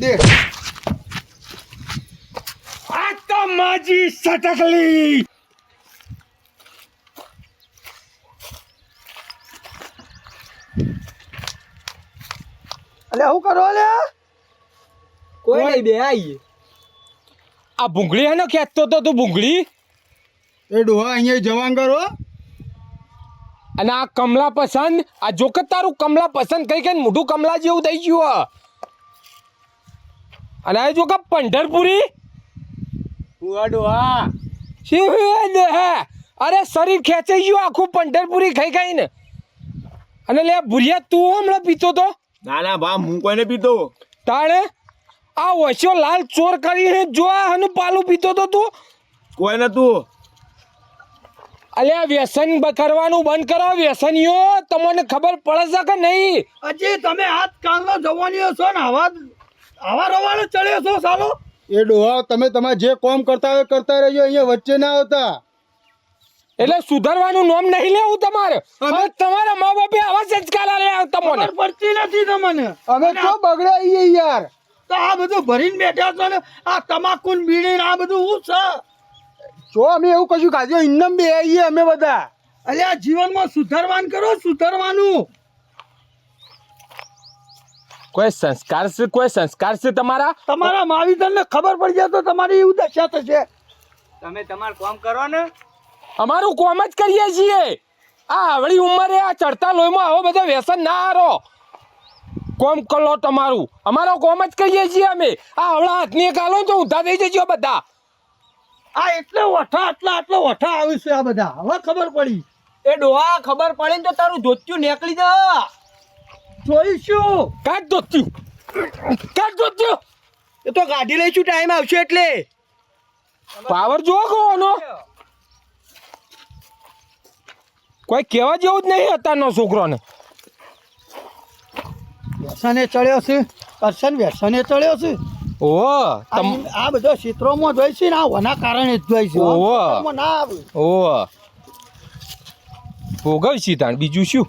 દે આ તો માજી સટકલી. અલે હું કરો લે કોઈ નહીં બે આઈએ. આ ભૂંગળી હે ને ખેંચતો તો તું ભૂંગળી. એ ડોહા અહીંયા જવાન કરો. અને આ કમલા પસંદ આ જોકે તારું કમલા પસંદ કઈ કઈ મોઢું કમલા જેવું થઈ ગયું. અને આ જો કે પંઢરપુરી હુઆ ડોહા શું હે? અરે શરીર ખેંચાઈ ગયું આખું પંઢરપુરી ખાઈ ખાઈને. અને લે ભૂરિયા તું હમણાં પીતો તો? ના ના બા હું કોઈને પીતો. તાણે આ ઓછો લાલ ચોર કરીને જો આનું પાલું પીતો તો તું? કોઈ નતું. અલ્યા વ્યસન કરવાનું બંધ કરો વ્યસનીઓ. તમને ખબર પડે છે કે નહીં? હજી તમે હાથ કાલનો જવાનીઓ છો ને આવા રવાડે ચડ્યો છો સાલો. એ ડોહા તમે તમારે જે કામ કરતા હોય કરતા રહેજો, અહીંયા વચ્ચે ના આવતા. એટલે સુધારવાનું નામ નહીં લેવું તમારે. હવે તમારા મા બાપે આવા સંસ્કાર આલ્યા તમને પડતી નથી તમને. અમે તો બગડ્યા છીએ યાર. તો આ બધું ભરીને બેઠા છો ને આ તમાકુ ને બીડી ને આ બધું શું છે? જો અમે એવું કશું ખાધું ઇન્નમ બે આવીએ અમે બધા. અરે આ જીવનમાં સુધારવાનું કરો સુધારવાનું. કોઈ સંસ્કાર છે તમારા? તમારા માવીધર ને ખબર પડી જાય તો તમારી એવું દશા થશે. તમે તમારું કામ કરો ને. અમારું કોમ જ કરીએ છીએ. આ આવડી ઉંમરે આ ચડતા લોહીમાં આવો બધો વ્યસન ના હારો. કોમ કરો તમારું, અમારો કોમ જ કરીએ છીએ અમે. આ આવડા હાથની કાલો તો ઊંધા થઈ જજો બધા. આ એટલે વઠા આટલો વઠા આવ્યું છે આ બધા. હવે ખબર પડી. એ ડોહા ખબર પડે ને તો તારું ધોત્યું નીકળી જા. જોઈશું. કાઢ દોત્યું. એ તો ગાડી લઈશું ટાઈમ આવશે એટલે. પાવર જો કોનો કોઈ કહેવા જેવું જ નહીં અત્યારનો છોકરોને. વ્યસને ચડ્યો છે કરશન, વ્યસને ચડ્યો છે. ઓહો આ બધો ક્ષેત્રોમાં જોઈ છે ને આ વના કારણે જ જોઈ છે. ઓહો. ક્ષેત્રોમાં ના આવે. ઓહો ભોગવશી તાણ બીજું શું?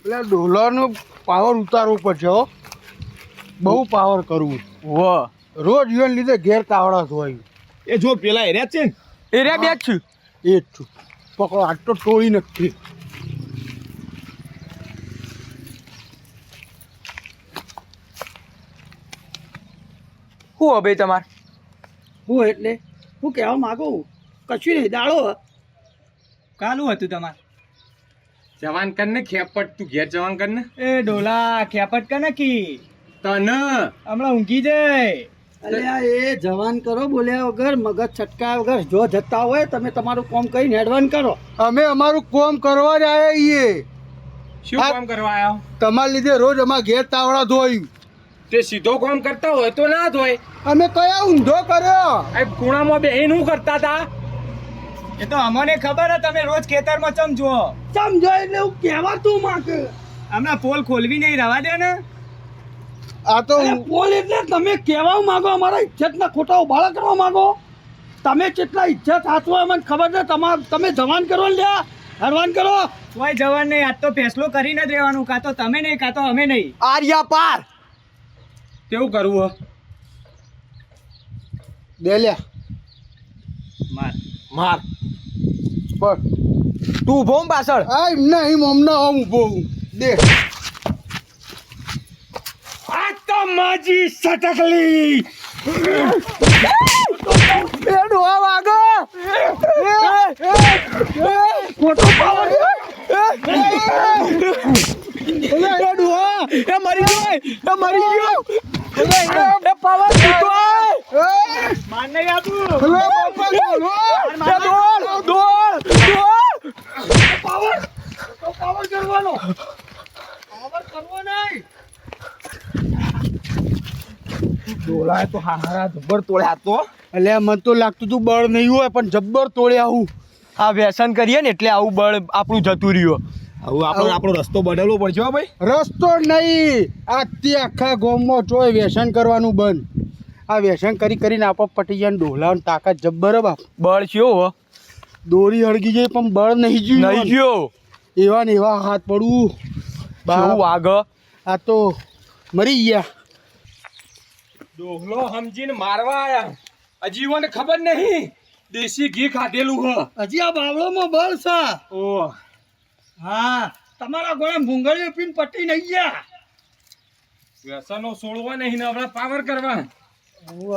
એટલે ડોલરનો પાવર ઉતારવું પડશે હો. બહુ પાવર કરવું. રોજ જીવન લીધે ઘેર કાવડા હોય. એ જો પેલા એરિયા છે ને એ રે બે જ છું. એ જ છું. પકડો આટલો ટોળી નથી. શું હવે તમારે? હું એટલે હું કહેવા માંગુ કશું નહીં. દાડો કાલું હતું તમારે? જવાન કર ને ખેપટ તું ઘેર જવાન કર ને. એ ડોલા ખેપટ કે નકી તન હમણાં ઊંઘી જાય. અલ્યા એ જવાન કરો બોલ્યા વગર મગજ છટકાયા વગર જો જતા હોય તમે તમારું કામ કરીને એડવાન્સ કરો. અમે અમારું કામ કરવા જ આવ્યા છીએ. શું કામ કરવા આવ્યો? તમારા લીધે રોજ અમારા ઘેર તાવડા ધોયું. તે સીધો કામ કરતા હોય તો ના ધોય. અમે કયા ઊંધો કર્યો? આ ખૂણામાં બેહીન શું કરતા હતા? એ તો અમને ખબર હે તમે રોજ ખેતરમાં ચમજો. સમજો એટલે હું કહેવા તું માંગે. હમણાં પોલ ખોલવી નહીં રવા દે ને. આ તો બોલ એટલે તમે કહેવા માંગો અમારા ઇજ્જતના ખોટા ઉભાળા કરવા માંગો. તમે કેટલા ઇજ્જત હાથવો મને ખબર છે. તમે જવાન કરો ને લ્યા હરવાન કરો. કોઈ જવાન નહીં. આજ તો ફેસલો કરીને જ રહેવાનું. કાં તો તમે નહીં કાં તો અમે નહીં. આર્યા પાર કેવું કરવું? દે લ્યા માર માર બસ તું ઉભો પાછળ. આ નહીં મમના હું ઊભો હું. દે આ તો માજી સટકલી. એ ડોહા વાગો. ખોટો પાવર. એ ડોહા એ મરી ગયો. એ પાવર જીતો. માર નહીં આપું. પાવર કરવાનો. પાવર કરવો નહીં. ડોલા તો હારા જબ્બર તોડ્યા તો. એટલે મને તો લાગતું તું બળ નહીં હોય પણ જબ્બર તોડ્યા હું. આ વ્યસન કરીએ ને એટલે આવું બળ આપણું જતું રહ્યું. આવું આપણો રસ્તો બદલવો પડશે હો ભાઈ. રસ્તો નહીં. આજથી આખા ગામમાં ચોય વ્યસન કરવાનું બંધ. આ વ્યસન કરીને આપો પટી જાય. ડોલાની તાકાત જબ્બર બાપ. બળ છે હો. દોરી હળગી જાય પણ બળ નહીં ગયું. નહીં ગયો. એવા ને એવા હાથ પડવું કેવું વાગ. આ તો મરી ગયા. ડોહલો સમજીને મારવા આયા હજી મને ખબર નહીં દેશી ઘી ખાધેલું હ હજી આ બાવળોમાં બળ છે. ઓ હા તમારા ગોળે ભૂંગળીઓ પીને પટી નહીં ગયા. વ્યસનો છોડવા નહીં ને હવે પાવર કરવા ઉવ્વ.